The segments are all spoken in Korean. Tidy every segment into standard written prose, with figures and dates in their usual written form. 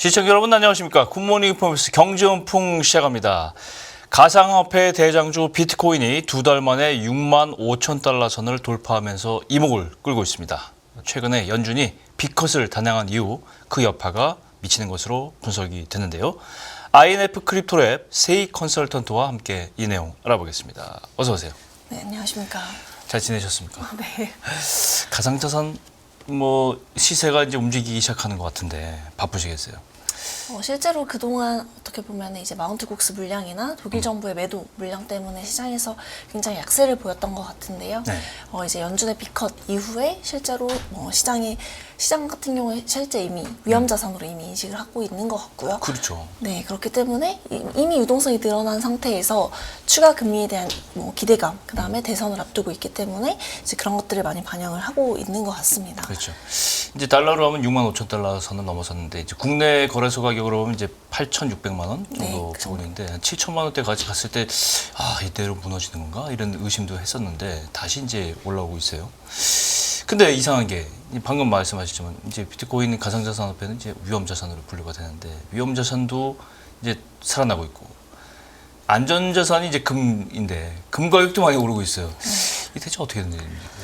시청자 여러분 안녕하십니까. 굿모닝 포커스 경제온풍 시작합니다. 가상화폐 대장주 비트코인이 두 달 만에 6만 5천 달러 선을 돌파하면서 이목을 끌고 있습니다. 최근에 연준이 빅컷을 단행한 이후 그 여파가 미치는 것으로 분석이 됐는데요. INF 크립토랩 세이 컨설턴트와 함께 이 내용 알아보겠습니다. 어서 오세요. 네, 안녕하십니까. 잘 지내셨습니까? 네. 가상자산 시세가 이제 움직이기 시작하는 것 같은데 바쁘시겠어요? 실제로 그동안 어떻게 보면 이제 마운트 국스 물량이나 독일 정부의 매도 물량 때문에 시장에서 굉장히 약세를 보였던 것 같은데요. 네. 이제 연준의 빅컷 이후에 실제로 시장 같은 경우에 실제 이미 위험 자산으로 이미 인식을 하고 있는 것 같고요. 그렇죠. 네, 그렇기 때문에 이미 유동성이 늘어난 상태에서 추가 금리에 대한 기대감, 그 다음에 대선을 앞두고 있기 때문에 이제 그런 것들을 많이 반영을 하고 있는 것 같습니다. 그렇죠. 이제 달러로 하면 6만 5천 달러 선은 넘어섰는데 이제 국내 거래소 가격으로 보면 이제 8,600만 원 정도 네, 보고 있는데 한 7천만 원대까지 갔을 때 이대로 무너지는 건가 이런 의심도 했었는데 다시 이제 올라오고 있어요. 근데 이상한 게 방금 말씀하셨지만 이제 비트코인 가상자산화폐는 이제 위험자산으로 분류가 되는데 위험자산도 이제 살아나고 있고 안전자산이 이제 금인데 금 가격도 많이 오르고 있어요. 이 대체 어떻게 된 일입니까?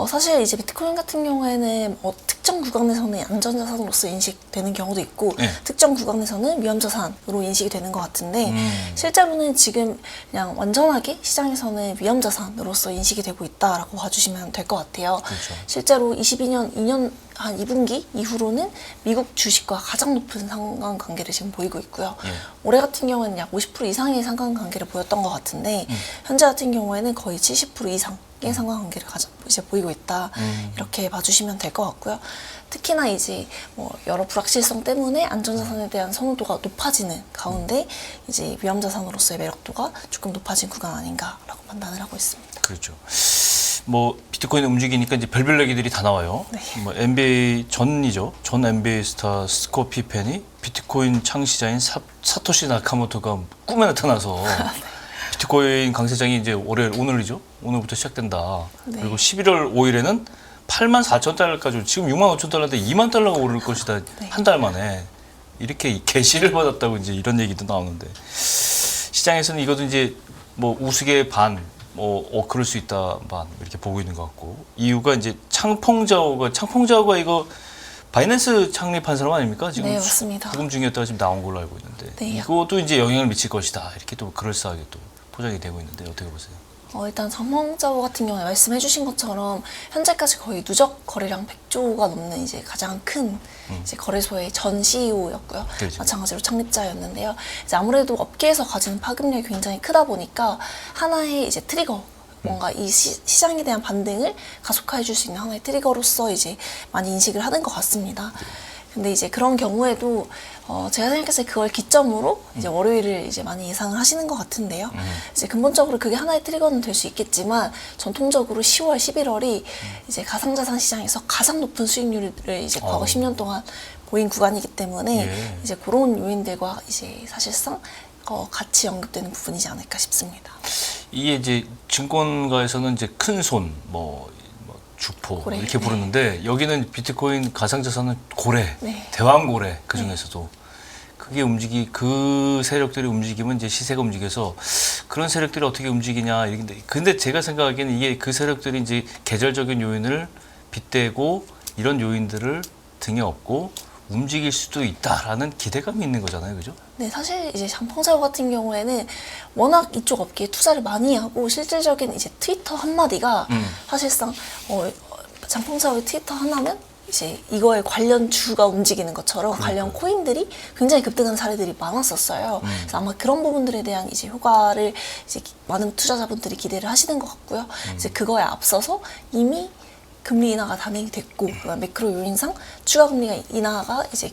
사실 이제 비트코인 같은 경우에는 특정 구간에서는 안전자산으로서 인식되는 경우도 있고 네. 특정 구간에서는 위험자산으로 인식이 되는 것 같은데 실제로는 지금 그냥 완전하게 시장에서는 위험자산으로서 인식이 되고 있다라고 봐주시면 될 것 같아요. 그렇죠. 실제로 22년 2년 한 2분기 이후로는 미국 주식과 가장 높은 상관관계를 지금 보이고 있고요. 예. 올해 같은 경우에는 약 50% 이상의 상관관계를 보였던 것 같은데 현재 같은 경우에는 거의 70% 이상의 상관관계를 이제 보이고 있다. 이렇게 봐주시면 될 것 같고요. 특히나 이제 여러 불확실성 때문에 안전자산에 대한 선호도가 높아지는 가운데 이제 위험자산으로서의 매력도가 조금 높아진 구간 아닌가라고 판단을 하고 있습니다. 그렇죠. 비트코인 움직이니까 이제 별별 얘기들이 다 나와요. 네. NBA 전 NBA 스타 스코 피펜이 비트코인 창시자인 사토시 나카모토가 꿈에 나타나서 비트코인 강세장이 이제 오늘이죠. 오늘부터 시작된다. 네. 그리고 11월 5일에는 8만 4천 달러까지 지금 6만 5천 달러인데 2만 달러가 오를 것이다. 네. 한 달 만에 이렇게 계시를 받았다고 이제 이런 얘기도 나오는데 시장에서는 이것도 이제 우스개 반 그럴 수 있다 반 이렇게 보고 있는 것 같고 이유가 이제 창펑자오가 이거 바이낸스 창립한 사람 아닙니까? 지금 네, 맞습니다. 부금 중이었다가 지금 나온 걸로 알고 있는데 네. 이것도 이제 영향을 미칠 것이다 이렇게 또 그럴싸하게 또 포장이 되고 있는데 어떻게 보세요? 일단 장펑자오 같은 경우에 말씀해주신 것처럼 현재까지 거의 누적 거래량 100조가 넘는 이제 가장 큰 이제 거래소의 전 CEO였고요. 그렇죠. 마찬가지로 창립자였는데요. 이제 아무래도 업계에서 가지는 파급력이 굉장히 크다 보니까 하나의 이제 트리거 뭔가 이 시장에 대한 반등을 가속화해 줄 수 있는 하나의 트리거로서 이제 많이 인식을 하는 것 같습니다. 근데 이제 그런 경우에도 제가 생각했을 때 그걸 기점으로 이제 월요일을 이제 많이 예상을 하시는 것 같은데요. 이제 근본적으로 그게 하나의 트리거는 될 수 있겠지만 전통적으로 10월, 11월이 이제 가상자산 시장에서 가장 높은 수익률을 이제 과거 10년 동안 보인 구간이기 때문에 예. 이제 그런 요인들과 이제 사실상 같이 언급되는 부분이지 않을까 싶습니다. 이게 이제 증권가에서는 이제 큰 손, 주포 고래, 이렇게 네. 부르는데 여기는 비트코인 가상자산은 고래, 네. 대왕고래 그 중에서도 그 세력들이 움직이면 이제 시세가 움직여서 그런 세력들이 어떻게 움직이냐 이런데 근데 제가 생각하기에는 이게 그 세력들이 이제 계절적인 요인을 빗대고 이런 요인들을 등에 업고 움직일 수도 있다라는 기대감이 있는 거잖아요, 그죠? 네, 사실 이제 장펑사고 같은 경우에는 워낙 이쪽 업계에 투자를 많이 하고 실질적인 이제 트위터 한마디가 사실상 장펑사고의 트위터 하나면 이제 이거에 관련 주가 움직이는 것처럼 관련 코인들이 굉장히 급등한 사례들이 많았었어요. 그래서 아마 그런 부분들에 대한 이제 효과를 이제 많은 투자자분들이 기대를 하시는 것 같고요. 이제 그거에 앞서서 이미 금리 인하가 단행이 됐고 매크로 요인상 추가 금리 인하가 이제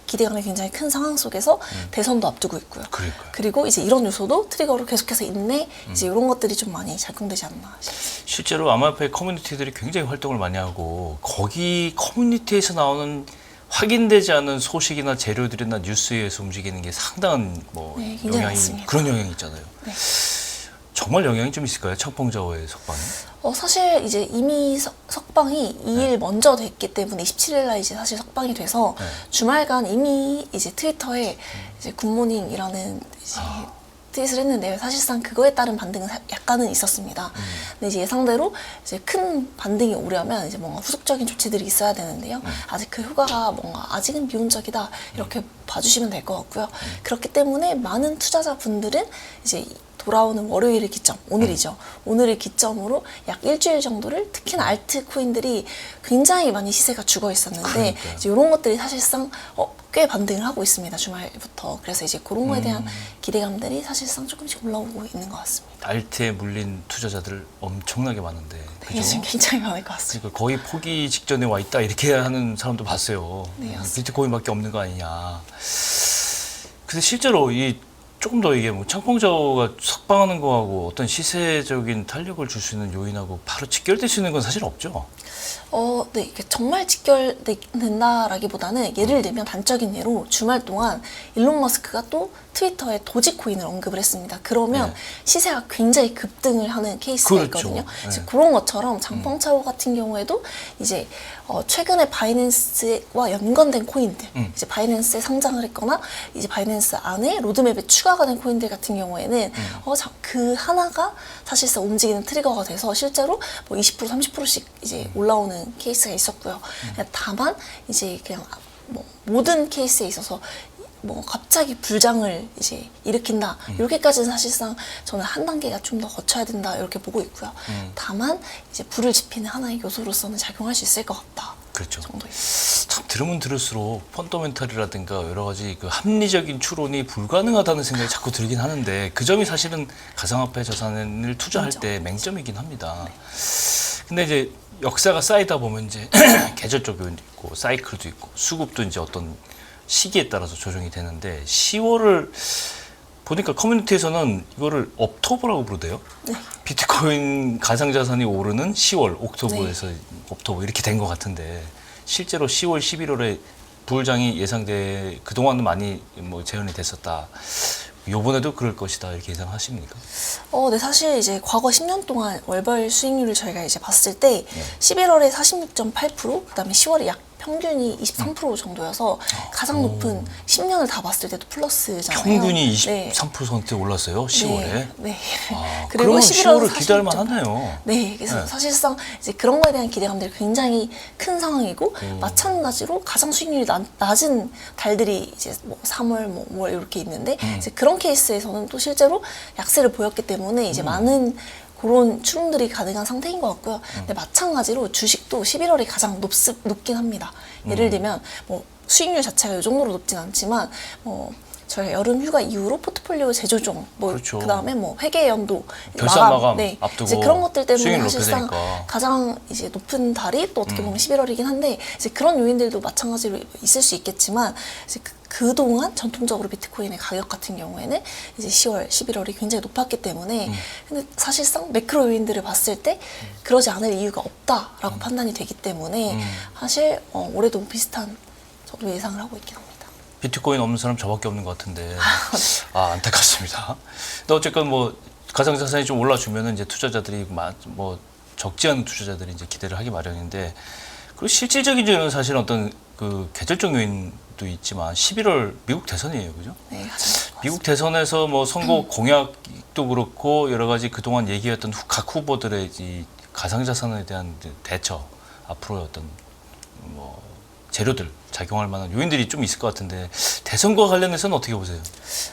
기대감이 굉장히 큰 상황 속에서 대선도 앞두고 있고요. 그러니까요. 그리고 이제 이런 요소도 트리거로 계속해서 있네. 이제 이런 것들이 좀 많이 작용되지 않나 싶습니다. 실제로 암호화폐 커뮤니티들이 굉장히 활동을 많이 하고 거기 커뮤니티에서 나오는 확인되지 않은 소식이나 재료들이나 뉴스에서 움직이는 게 상당한 네, 굉장히 많습니다. 그런 영향이 있잖아요. 네. 정말 영향이 좀 있을까요? 청풍저어의 석방이? 사실 이제 이미 석방이 2일 먼저 됐기 때문에 27일 날 이제 사실 석방이 돼서 네. 주말간 이미 이제 트위터에 이제 굿모닝이라는 이제 트윗을 했는데요. 사실상 그거에 따른 반등은 약간은 있었습니다. 근데 이제 예상대로 이제 큰 반등이 오려면 이제 뭔가 후속적인 조치들이 있어야 되는데요. 아직 그 효과가 뭔가 아직은 미온적이다 이렇게 봐주시면 될 것 같고요. 그렇기 때문에 많은 투자자분들은 이제 돌아오는 월요일을 기점, 오늘이죠. 오늘을 기점으로 약 일주일 정도를 특히나 알트 코인들이 굉장히 많이 시세가 죽어 있었는데 그러니까요. 이제 이런 것들이 사실상 꽤 반등을 하고 있습니다. 주말부터. 그래서 이제 그런 거에 대한 기대감들이 사실상 조금씩 올라오고 있는 것 같습니다. 알트에 물린 투자자들 엄청나게 많은데 네, 지금 굉장히 많을 것 같습니다. 그러니까 거의 포기 직전에 와 있다 이렇게 하는 사람도 봤어요. 네, 맞습니다. 비트코인밖에 없는 거 아니냐. 근데 실제로 이 조금 더 이게 뭐 창펑저어가 석방하는 거하고 어떤 시세적인 탄력을 줄 수 있는 요인하고 바로 직결될 수 있는 건 사실 없죠. 네, 이게 정말 직결된다라기보다는 예를 들면 단적인 예로 주말 동안 일론 머스크가 또 트위터에 도지코인을 언급을 했습니다. 그러면 네. 시세가 굉장히 급등을 하는 케이스가 그렇죠. 있거든요. 네. 그래서 그런 것처럼 장펑차오 같은 경우에도 이제 최근에 바이낸스와 연관된 코인들, 이제 바이낸스에 상장을 했거나 이제 바이낸스 안에 로드맵에 추가가 된 코인들 같은 경우에는 그 하나가 사실상 움직이는 트리거가 돼서 실제로 뭐 20% 30%씩 이제 올라오는 케이스가 있었고요. 다만 이제 그냥 뭐 모든 케이스에 있어서 뭐 갑자기 불장을 이제 일으킨다 이렇게까지는 사실상 저는 한 단계가 좀 더 거쳐야 된다 이렇게 보고 있고요. 다만 이제 불을 지피는 하나의 요소로서는 작용할 수 있을 것 같다. 그렇죠. 정도입니다. 참 들으면 들을수록 펀더멘탈이라든가 여러 가지 그 합리적인 추론이 불가능하다는 생각이 자꾸 들긴 하는데 그 점이 사실은 가상화폐 자산을 투자할 맞아. 때 맹점이긴 합니다. 근데 이제 역사가 쌓이다 보면 이제 계절적 요인도 있고 사이클도 있고 수급도 이제 어떤 시기에 따라서 조정이 되는데 10월을 보니까 커뮤니티에서는 이거를 업토버라고 부르대요. 네. 비트코인 가상자산이 오르는 10월, 옥토버에서 옥토버 이렇게 된 것 같은데 실제로 10월, 11월에 부울장이 예상돼 그동안은 많이 뭐 재현이 됐었다. 요번에도 그럴 것이다 이렇게 예상하십니까? 네, 사실 이제 과거 10년 동안 월별 수익률을 저희가 이제 봤을 때 11월에 46.8%, 그다음에 10월에 약 평균이 23% 정도여서 가장 높은 10년을 다 봤을 때도 플러스잖아요. 평균이 네. 23% 올랐어요, 10월에. 네. 네. 그리고 그러면 10월을 기대할 만하네요. 네, 그래서 네. 사실상 이제 그런 거에 대한 기대감들이 굉장히 큰 상황이고 마찬가지로 가장 수익률이 낮은 달들이 이제 뭐 3월, 뭐 5월 이렇게 있는데 이제 그런 케이스에서는 또 실제로 약세를 보였기 때문에 이제 많은 그런 추론들이 가능한 상태인 것 같고요. 근데 마찬가지로 주식도 11월이 가장 높긴 합니다. 예를 들면 뭐 수익률 자체가 이 정도로 높진 않지만 저희가 여름 휴가 이후로 포트폴리오 재조정, 뭐 그렇죠. 그다음에 뭐 회계 연도 결산 마감 네, 앞두고 이제 그런 것들 때문에 수익률 사실상 높게 되니까. 가장 이제 높은 달이 또 어떻게 보면 11월이긴 한데 이제 그런 요인들도 마찬가지로 있을 수 있겠지만 이제 그동안 전통적으로 비트코인의 가격 같은 경우에는 이제 10월, 11월이 굉장히 높았기 때문에 근데 사실상 매크로 요인들을 봤을 때 그러지 않을 이유가 없다라고 판단이 되기 때문에 사실 올해도 비슷한 저도 예상을 하고 있긴 합니다. 비트코인 없는 사람 저밖에 없는 것 같은데 안타깝습니다. 근데 어쨌건 뭐 가상자산이 좀 올라주면은 이제 투자자들이 뭐 적지 않은 투자자들이 이제 기대를 하기 마련인데 그리고 실질적인 요인은 사실 어떤 그 계절적 요인도 있지만 11월 미국 대선이에요, 그죠? 네, 미국 대선에서 뭐 선거 공약도 그렇고 여러 가지 그동안 얘기했던 각 후보들의 이 가상자산에 대한 대처 앞으로의 어떤 뭐 재료들 작용할 만한 요인들이 좀 있을 것 같은데 대선과 관련해서는 어떻게 보세요?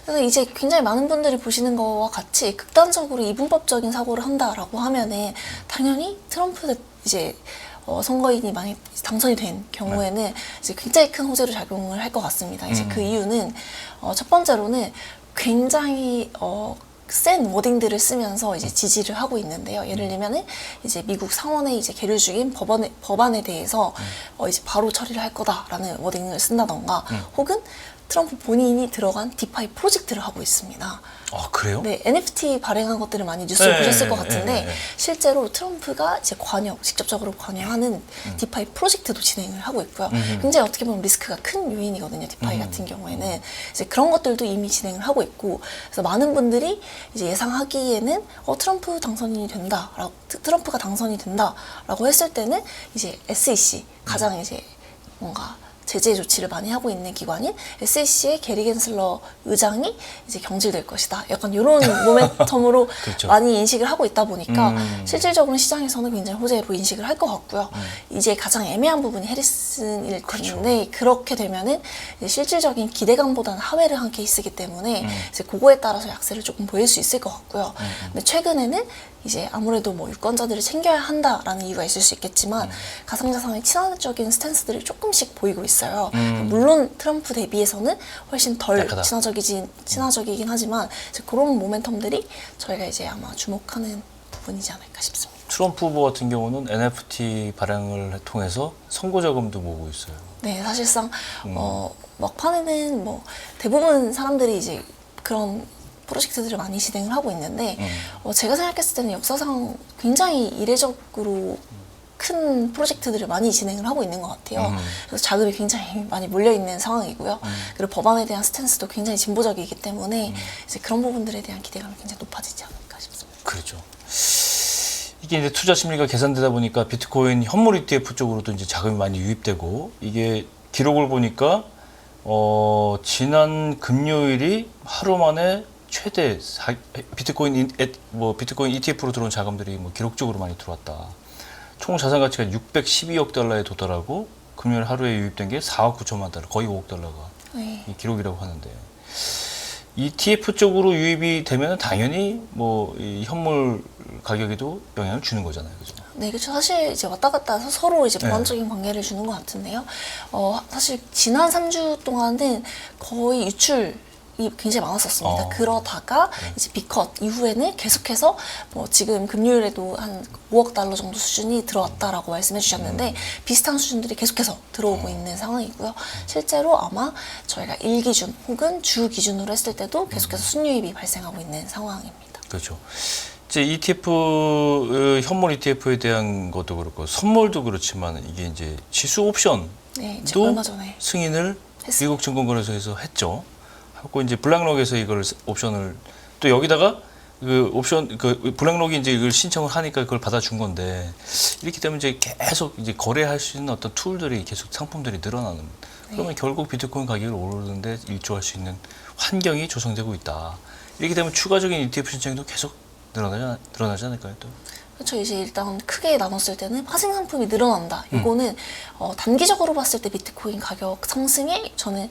그래서 이제 굉장히 많은 분들이 보시는 거와 같이 극단적으로 이분법적인 사고를 한다라고 하면은 당연히 트럼프 이제 선거인이 많이 당선이 된 경우에는 이제 굉장히 큰 호재로 작용을 할 것 같습니다. 이제 그 이유는 첫 번째로는 굉장히 센 워딩들을 쓰면서 이제 지지를 하고 있는데요. 예를 들면은 이제 미국 상원에 이제 계류 중인 법안에 대해서 이제 바로 처리를 할 거다라는 워딩을 쓴다던가 혹은 트럼프 본인이 들어간 디파이 프로젝트를 하고 있습니다. 아, 그래요? 네, NFT 발행한 것들을 많이 뉴스를 보셨을 것 같은데 네. 실제로 트럼프가 이제 직접적으로 관여하는 디파이 프로젝트도 진행을 하고 있고요. 굉장히 어떻게 보면 리스크가 큰 요인이거든요. 디파이 같은 경우에는 이제 그런 것들도 이미 진행을 하고 있고, 그래서 많은 분들이 이제 예상하기에는 트럼프가 당선이 된다라고 했을 때는 이제 SEC 가장 이제 뭔가 제재 조치를 많이 하고 있는 기관인 SEC의 게리 겐슬러 의장이 이제 경질될 것이다. 약간 이런 모멘텀으로 그렇죠. 많이 인식을 하고 있다 보니까 실질적으로 시장에서는 굉장히 호재로 인식을 할 것 같고요. 이제 가장 애매한 부분이 해리슨일 텐데 그렇게 되면은 이제 실질적인 기대감보다는 하회를 한 케이스이기 때문에 이제 그거에 따라서 약세를 조금 보일 수 있을 것 같고요. 근데 최근에는 이제 아무래도 뭐 유권자들을 챙겨야 한다라는 이유가 있을 수 있겠지만 가상자산의 친화적인 스탠스들이 조금씩 보이고 있어요. 물론 트럼프 대비해서는 훨씬 덜 약하다. 친화적이긴 하지만 이제 그런 모멘텀들이 저희가 이제 아마 주목하는 부분이지 않을까 싶습니다. 트럼프 후보 같은 경우는 NFT 발행을 통해서 선거 자금도 모으고 있어요. 네, 사실상 막판에는 뭐 대부분 사람들이 이제 그런 프로젝트들을 많이 진행을 하고 있는데 제가 생각했을 때는 역사상 굉장히 이례적으로 큰 프로젝트들을 많이 진행을 하고 있는 것 같아요. 그래서 자금이 굉장히 많이 몰려있는 상황이고요. 그리고 법안에 대한 스탠스도 굉장히 진보적이기 때문에 이제 그런 부분들에 대한 기대감이 굉장히 높아지지 않을까 싶습니다. 그렇죠. 이게 이제 투자 심리가 계산되다 보니까 비트코인 현물 ETF 쪽으로도 이제 자금이 많이 유입되고, 이게 기록을 보니까 지난 금요일이 하루 만에 최대 비트코인 ETF로 들어온 자금들이 뭐 기록적으로 많이 들어왔다. 총 자산 가치가 612억 달러에 도달하고 금요일 하루에 유입된 게 4억 9천만 달러, 거의 5억 달러가 네. 이 기록이라고 하는데, ETF 쪽으로 유입이 되면 당연히 뭐 이 현물 가격에도 영향을 주는 거잖아요, 그죠? 네, 그렇죠. 사실 이제 왔다 갔다 해서 서로 이제 보완적인 관계를 주는 것 같은데요. 사실 지난 3주 동안은 거의 유출이 굉장히 많았었습니다. 그러다가 이제 비컷 이후에는 계속해서 뭐 지금 금요일에도 한 5억 달러 정도 수준이 들어왔다라고 말씀해 주셨는데 비슷한 수준들이 계속해서 들어오고 있는 상황이고요. 실제로 아마 저희가 일 기준 혹은 주 기준으로 했을 때도 계속해서 순유입이 발생하고 있는 상황입니다. 그렇죠. 이제 ETF, 현물 ETF에 대한 것도 그렇고 선물도 그렇지만 이게 이제 지수 옵션도 네, 이제 얼마 전에 승인을 했습니다. 미국 증권거래소에서 했죠. 하고 이제 블랙록에서 이걸 옵션을 또 여기다가 블랙록이 이제 이걸 신청을 하니까 그걸 받아준 건데, 이렇게 되면 이제 계속 이제 거래할 수 있는 어떤 툴들이 계속 상품들이 늘어나는. 그러면 결국 비트코인 가격이 오르는데 일조할 수 있는 환경이 조성되고 있다. 이렇게 되면 추가적인 ETF 신청도 계속 늘어나지 않을까요, 또? 그렇죠. 이제 일단 크게 나눴을 때는 파생 상품이 늘어난다. 이거는 단기적으로 봤을 때 비트코인 가격 상승에 저는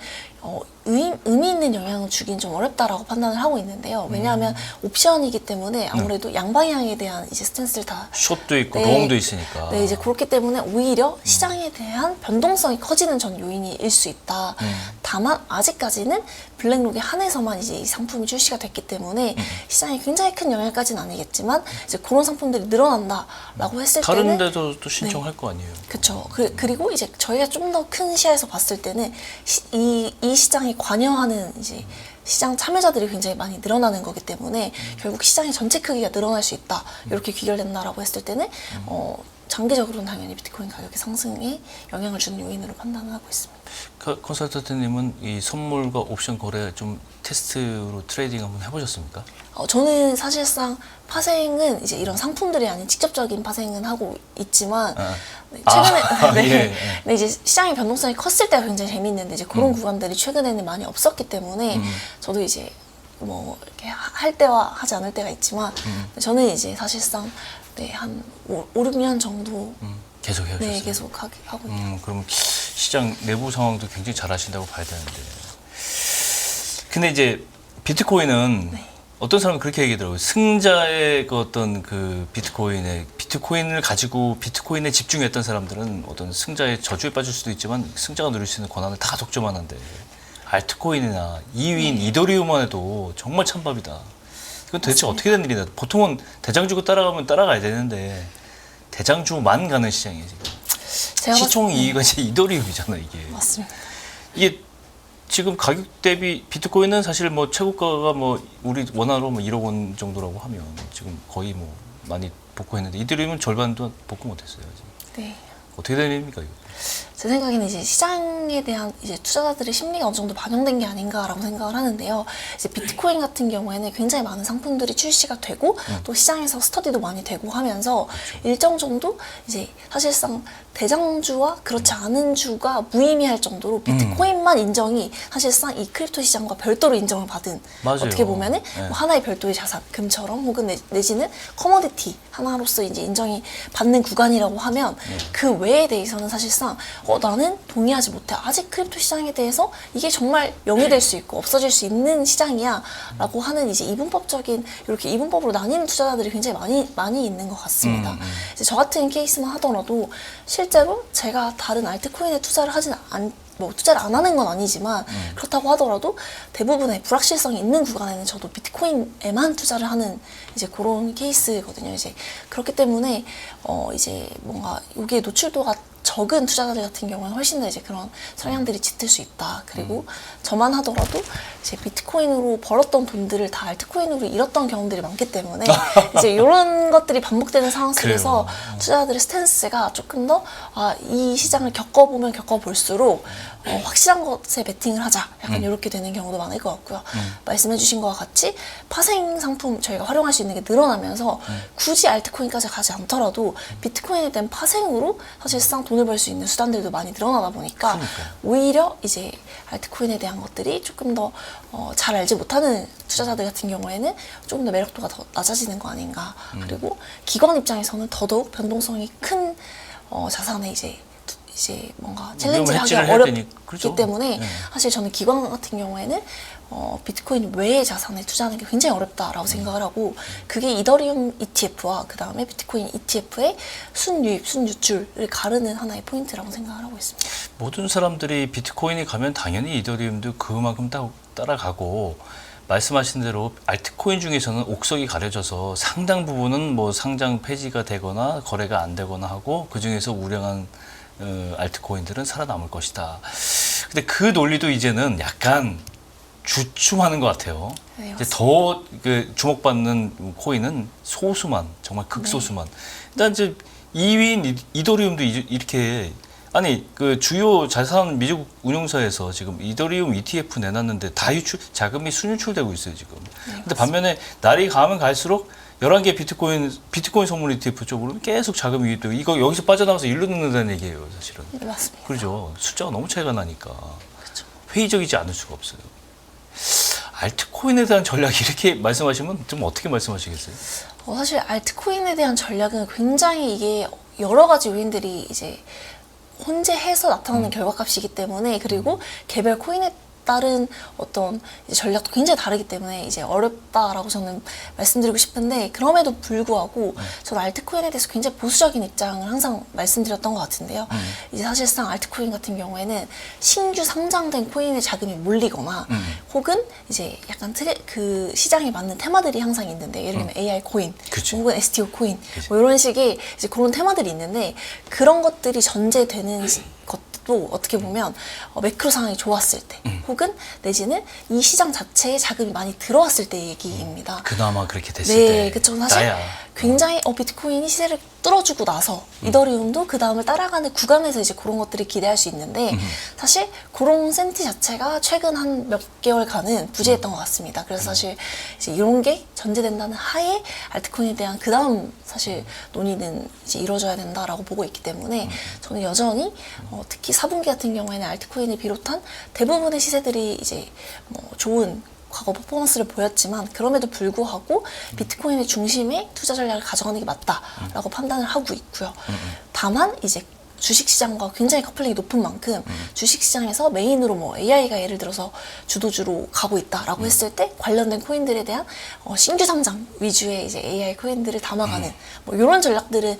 의미 있는 영향을 주긴 좀 어렵다라고 판단을 하고 있는데요. 왜냐하면 옵션이기 때문에 아무래도 양방향에 대한 이제 스탠스를 다 숏도 있고 네. 롱도 있으니까. 네, 이제 그렇기 때문에 오히려 시장에 대한 변동성이 커지는 전 요인일 수 있다. 다만 아직까지는 블랙록에 한해서만 이제 이 상품이 출시가 됐기 때문에 시장에 굉장히 큰 영향까지는 아니겠지만 이제 그런 상품들이 늘어난다라고 했을 다른 때는 데도 또 신청할 거 아니에요. 그렇죠. 그리고 이제 저희가 좀 더 큰 시야에서 봤을 때는 이 시장에 관여하는 이제 시장 참여자들이 굉장히 많이 늘어나는 거기 때문에 결국 시장의 전체 크기가 늘어날 수 있다. 이렇게 귀결된다라고 했을 때는 장기적으로는 당연히 비트코인 가격의 상승에 영향을 주는 요인으로 판단을 하고 있습니다. 컨설턴트님은 이 선물과 옵션 거래 좀 테스트로 트레이딩 한번 해보셨습니까? 저는 사실상 파생은 이제 이런 상품들이 아닌 직접적인 파생은 하고 있지만 네, 최근에 예. 네, 이제 시장의 변동성이 컸을 때가 굉장히 재밌는데 이제 그런 구간들이 최근에는 많이 없었기 때문에 저도 이제 뭐 이렇게 할 때와 하지 않을 때가 있지만 저는 이제 사실상 네, 한 5, 6년 정도 계속 해오셨어요? 네, 계속 하고 있어요. 그럼 시장 내부 상황도 굉장히 잘 아신다고 봐야 되는데. 근데 이제 비트코인은 어떤 사람은 그렇게 얘기하더라고요. 승자의 그 어떤 그 비트코인을 가지고 비트코인에 집중했던 사람들은 어떤 승자의 저주에 빠질 수도 있지만 승자가 누릴 수 있는 권한을 다 독점하는데, 알트코인이나 2위인 이더리움만 해도 정말 찬밥이다. 이건 도대체 어떻게 된 일이다. 보통은 대장주가 따라가면 따라가야 되는데 대장주만 가는 시장이에요, 지금. 제가 시총 2위가 이제 이더리움이잖아, 이게. 맞습니다. 이게 지금 가격 대비 비트코인은 사실 뭐 최고가가 뭐 우리 원화로 뭐 1억 원 정도라고 하면 지금 거의 뭐 많이 복구했는데 이더리움은 절반도 복구 못했어요. 아직. 네. 어떻게 되는 일입니까 이거? 제 생각에는 이제 시장에 대한 이제 투자자들의 심리가 어느 정도 반영된 게 아닌가라고 생각을 하는데요. 이제 비트코인 같은 경우에는 굉장히 많은 상품들이 출시가 되고 또 시장에서 스터디도 많이 되고 하면서 일정 정도 이제 사실상 대장주와 그렇지 않은 주가 무의미할 정도로 비트코인만 인정이 사실상 이 크립토 시장과 별도로 인정을 받은 맞아요. 어떻게 보면은 네. 뭐 하나의 별도의 자산, 금처럼 혹은 내지는 커머디티 하나로서 이제 인정이 받는 구간이라고 하면 그 외에 대해서는 사실상 나는 동의하지 못해. 아직 크립토 시장에 대해서 이게 정말 0이 될 수 있고 없어질 수 있는 시장이야 라고 하는 이제 이분법적인 이렇게 이분법으로 나뉘는 투자자들이 굉장히 많이 있는 것 같습니다. 이제 저 같은 케이스만 하더라도 실제로 제가 다른 알트코인에 투자를 투자를 안 하는 건 아니지만 그렇다고 하더라도 대부분의 불확실성이 있는 구간에는 저도 비트코인에만 투자를 하는 이제 그런 케이스거든요. 이제 그렇기 때문에 이제 뭔가 여기에 노출도가 적은 투자자들 같은 경우는 훨씬 더 이제 그런 성향들이 짙을 수 있다. 그리고 저만 하더라도 이제 비트코인으로 벌었던 돈들을 다 알트코인으로 잃었던 경험들이 많기 때문에 이제 이런 것들이 반복되는 상황 속에서 투자자들의 스탠스가 조금 더 이 시장을 겪어보면 겪어볼수록 확실한 것에 베팅을 하자. 약간 이렇게 되는 경우도 많을 것 같고요. 말씀해주신 것과 같이 파생 상품 저희가 활용할 수 있는 게 늘어나면서 굳이 알트코인까지 가지 않더라도 비트코인에 대한 파생으로 사실상 돈을 벌 수 있는 수단들도 많이 늘어나다 보니까 오히려 이제 알트코인에 대한 것들이 조금 더 잘 알지 못하는 투자자들 같은 경우에는 조금 더 매력도가 더 낮아지는 거 아닌가. 그리고 기관 입장에서는 더더욱 변동성이 큰 자산에 이제 뭔가 챌린지를 하기가 어렵기 그렇죠. 때문에 사실 저는 기관 같은 경우에는 비트코인 외의 자산에 투자하는 게 굉장히 어렵다라고 생각을 하고 그게 이더리움 ETF와 그 다음에 비트코인 ETF의 순유입, 순유출을 가르는 하나의 포인트라고 생각을 하고 있습니다. 모든 사람들이 비트코인이 가면 당연히 이더리움도 그만큼 따라가고 말씀하신 대로 알트코인 중에서는 옥석이 가려져서 상당 부분은 뭐 상장 폐지가 되거나 거래가 안 되거나 하고 그 중에서 우량한 알트코인들은 살아남을 것이다. 근데 그 논리도 이제는 약간 주춤하는 것 같아요. 네, 이제 더 주목받는 코인은 소수만, 정말 극소수만. 일단 이제 2위인 이더리움도 이렇게 그 주요 자산 미국 운용사에서 지금 이더리움 ETF 내놨는데 다 자금이 순유출되고 있어요 지금. 근데 반면에 날이 가면 갈수록 11개 비트코인 선물 ETF 쪽으로는 계속 자금이 유입되고 이거 여기서 빠져나와서 일로 넣는다는 얘기예요 사실은. 네, 맞습니다. 그렇죠. 숫자가 너무 차이가 나니까 그렇죠. 회의적이지 않을 수가 없어요. 알트코인에 대한 전략 이렇게 말씀하시면 좀 어떻게 말씀하시겠어요? 사실 알트코인에 대한 전략은 굉장히 이게 여러 가지 요인들이 이제 혼재해서 나타나는 결과값이기 때문에 그리고 개별 코인에 따른 어떤 이제 전략도 굉장히 다르기 때문에 이제 어렵다라고 저는 말씀드리고 싶은데 그럼에도 불구하고 저는 알트코인에 대해서 굉장히 보수적인 입장을 항상 말씀드렸던 것 같은데요. 이제 사실상 알트코인 같은 경우에는 신규 상장된 코인에 자금이 몰리거나 혹은 이제 약간 그 시장에 맞는 테마들이 항상 있는데 예를 들면 AI 코인 그치. 혹은 STO 코인 뭐 이런 식의 이제 그런 테마들이 있는데 그런 것들이 전제되는 것도 어떻게 보면 매크로 상황이 좋았을 때 혹은 내지는 이 시장 자체에 자금이 많이 들어왔을 때 얘기입니다. 그나마 그렇게 됐을 네, 때. 그쵸. 사실 굉장히 비트코인이 시세를 뚫어주고 나서 이더리움도 그 다음을 따라가는 구간에서 이제 그런 것들을 기대할 수 있는데 사실 그런 센티 자체가 최근 한 몇 개월간은 부재했던 것 같습니다. 그래서 사실 이제 이런 게 전제된다는 하에 알트코인에 대한 그 다음 사실 논의는 이제 이루어져야 된다라고 보고 있기 때문에 저는 여전히 특히 4분기 같은 경우에는 알트코인을 비롯한 대부분의 시세들이 이제 좋은 과거 퍼포먼스를 보였지만 그럼에도 불구하고 비트코인의 중심에 투자 전략을 가져가는 게 맞다라고 판단을 하고 있고요. 다만 이제 주식시장과 굉장히 커플링이 높은 만큼 주식시장에서 메인으로 뭐 AI가 예를 들어서 주도주로 가고 있다라고 했을 때 관련된 코인들에 대한 신규 상장 위주의 이제 AI 코인들을 담아가는 뭐 이런 전략들은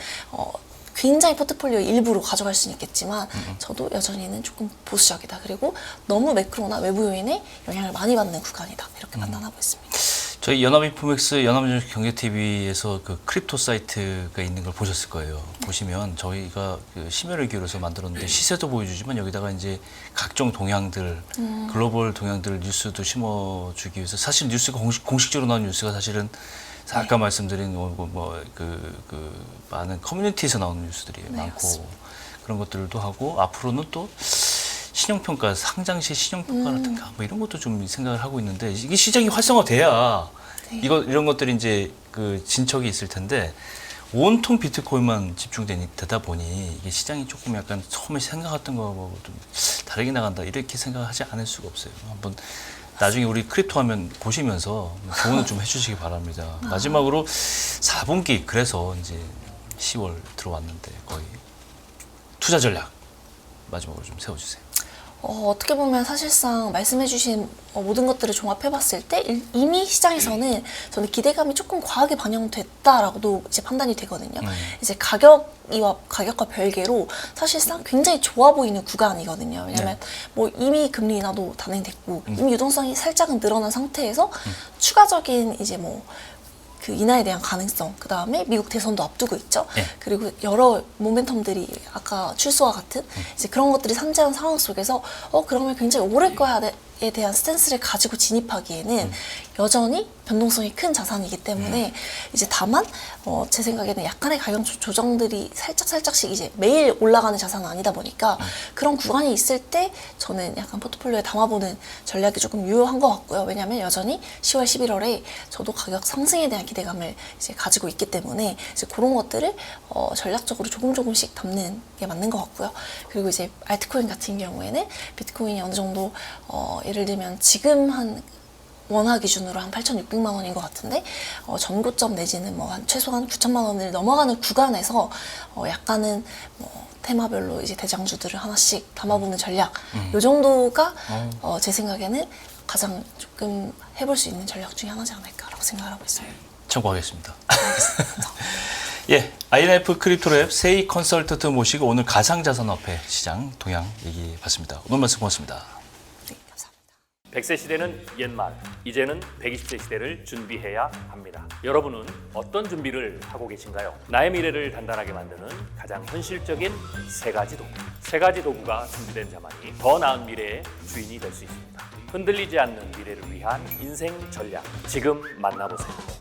굉장히 포트폴리오 일부로 가져갈 수는 있겠지만 저도 여전히는 조금 보수적이다. 그리고 너무 매크로나 외부 요인에 영향을 많이 받는 구간이다. 이렇게 판단하고 있습니다. 저희 연합인포맥스 연합경제TV에서 그 크립토 사이트가 있는 걸 보셨을 거예요. 보시면 저희가 그 심혈을 기울여서 만들었는데 시세도 보여주지만 여기다가 이제 각종 동향들, 글로벌 동향들 뉴스도 심어주기 위해서 사실 뉴스가 공식적으로 나온 뉴스가 사실은 아까 말씀드린 많은 커뮤니티에서 나오는 뉴스들이 많고 맞습니다. 그런 것들도 하고 앞으로는 또 신용평가, 상장시 신용평가라든가 뭐 이런 것도 좀 생각을 하고 있는데 이게 시장이 활성화돼야 이런 것들이 이제 그 진척이 있을 텐데 온통 비트코인만 집중되다 보니 이게 시장이 조금 약간 처음에 생각했던 거하고 좀 다르게 나간다 이렇게 생각하지 않을 수가 없어요. 한번 나중에 우리 크립토 하면 보시면서 조언을 좀 해주시기 바랍니다. 마지막으로 4분기 그래서 이제 10월 들어왔는데 거의 투자 전략 마지막으로 좀 세워주세요. 어떻게 보면 사실상 말씀해주신 모든 것들을 종합해봤을 때 이미 시장에서는 저는 기대감이 조금 과하게 반영됐다라고도 이제 판단이 되거든요. 이제 가격과 별개로 사실상 굉장히 좋아 보이는 구간이거든요. 왜냐하면 뭐 이미 금리 인하도 단행됐고 이미 유동성이 살짝은 늘어난 상태에서 추가적인 이제 뭐 그 인하에 대한 가능성, 그 다음에 미국 대선도 앞두고 있죠. 그리고 여러 모멘텀들이 아까 출소와 같은 이제 그런 것들이 산재한 상황 속에서 그러면 굉장히 오를 거야에 대한 스탠스를 가지고 진입하기에는 여전히 변동성이 큰 자산이기 때문에 이제 다만 제 생각에는 약간의 가격 조정들이 살짝씩 이제 매일 올라가는 자산은 아니다 보니까 그런 구간이 있을 때 저는 약간 포트폴리오에 담아보는 전략이 조금 유효한 것 같고요. 왜냐하면 여전히 10월, 11월에 저도 가격 상승에 대한 기대감을 이제 가지고 있기 때문에 이제 그런 것들을 전략적으로 조금씩 담는 게 맞는 것 같고요. 그리고 이제 알트코인 같은 경우에는 비트코인이 어느 정도 예를 들면 지금 한 원화 기준으로 한 8,600만 원인 것 같은데 전고점 내지는 뭐 한 최소한 9천만 원을 넘어가는 구간에서 약간은 뭐 테마별로 이제 대장주들을 하나씩 담아보는 전략 요 정도가 제 생각에는 가장 조금 해볼 수 있는 전략 중에 하나지 않을까라고 생각을 하고 있어요. 참고하겠습니다. 예, INF 크립토랩 세이 컨설턴트 모시고 오늘 가상자산화폐 시장 동향 얘기해봤습니다. 오늘 말씀 고맙습니다. 100세 시대는 옛말, 이제는 120세 시대를 준비해야 합니다. 여러분은 어떤 준비를 하고 계신가요? 나의 미래를 단단하게 만드는 가장 현실적인 세 가지 도구가 준비된 자만이 더 나은 미래의 주인이 될 수 있습니다. 흔들리지 않는 미래를 위한 인생 전략, 지금 만나보세요.